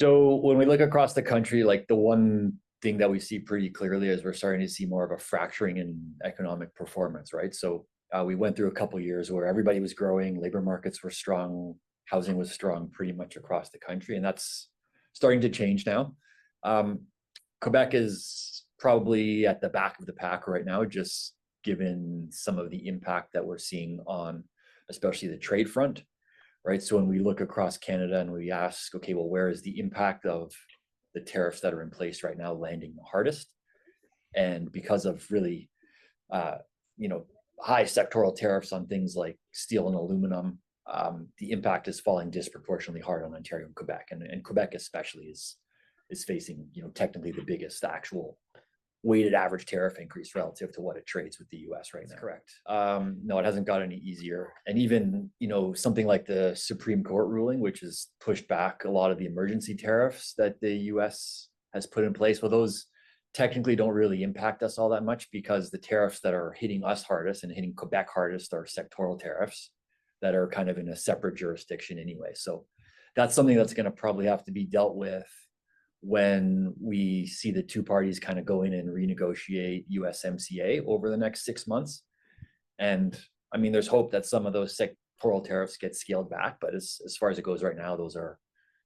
So when we look across the country, like the one thing that we see pretty clearly is we're starting to see more of a fracturing in economic performance, right? So we went through a couple of years where everybody was growing, labor markets were strong, housing was strong pretty much across the country, and that's starting to change now. Quebec is probably at the back of the pack right now, just given some of the impact that we're seeing on especially the trade front, right? So when we look across Canada and we ask, okay, well, where is the impact of the tariffs that are in place right now landing the hardest? And because of really, uh, high sectoral tariffs on things like steel and aluminum, the impact is falling disproportionately hard on Ontario and Quebec, and Quebec especially is facing, technically the biggest actual weighted average tariff increase relative to what it trades with the US right now. That's correct. No, it hasn't got any easier. And even, something like the Supreme Court ruling, which has pushed back a lot of the emergency tariffs that the US has put in place, well, those technically don't really impact us all that much because the tariffs that are hitting us hardest and hitting Quebec hardest are sectoral tariffs that are kind of in a separate jurisdiction anyway. So that's something that's going to probably have to be dealt with when we see the two parties kind of go in and renegotiate USMCA over the next 6 months. And I mean, there's hope that some of those sectoral tariffs get scaled back, but as far as it goes right now, those are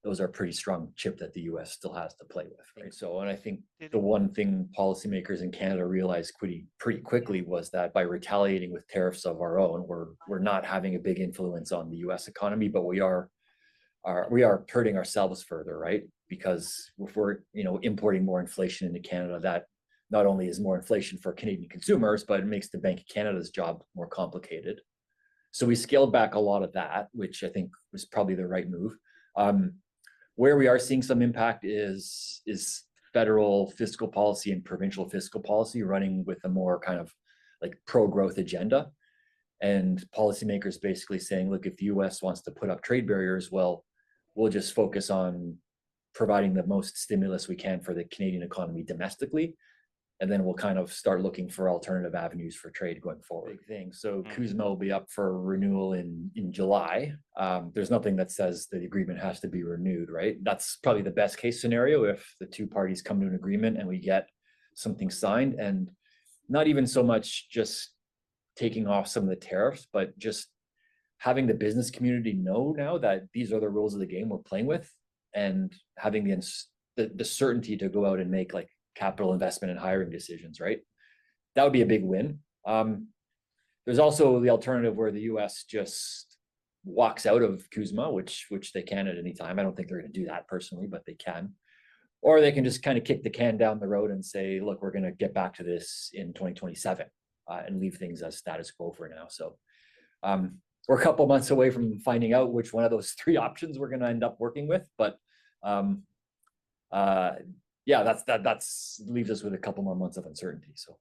a pretty strong chip that the US still has to play with, right? So, and I think the one thing policymakers in Canada realized pretty quickly was that by retaliating with tariffs of our own, we're not having a big influence on the US economy, but we are hurting ourselves further, right? Because if we're importing more inflation into Canada, that not only is more inflation for Canadian consumers, but it makes the Bank of Canada's job more complicated. So we scaled back a lot of that, which I think was probably the right move. Where we are seeing some impact is federal fiscal policy and provincial fiscal policy running with a more kind of like pro-growth agenda. And policymakers basically saying, look, if the US wants to put up trade barriers, well, we'll just focus on providing the most stimulus we can for the Canadian economy domestically. And then we'll kind of start looking for alternative avenues for trade going forward. Big thing. So CUSMA will be up for renewal in July. There's nothing that says the agreement has to be renewed, right? That's probably the best case scenario if the two parties come to an agreement and we get something signed, and not even so much just taking off some of the tariffs, but just having the business community know now that these are the rules of the game we're playing with, and having the certainty to go out and make like capital investment and hiring decisions, right? That would be a big win. There's also the alternative where the US just walks out of CUSMA, which they can at any time. I don't think they're going to do that personally, but they can. Or they can just kind of kick the can down the road and say, look, we're going to get back to this in 2027 and leave things as status quo for now. So we're a couple months away from finding out which one of those three options we're going to end up working with. But yeah, that's leaves us with a couple more months of uncertainty. So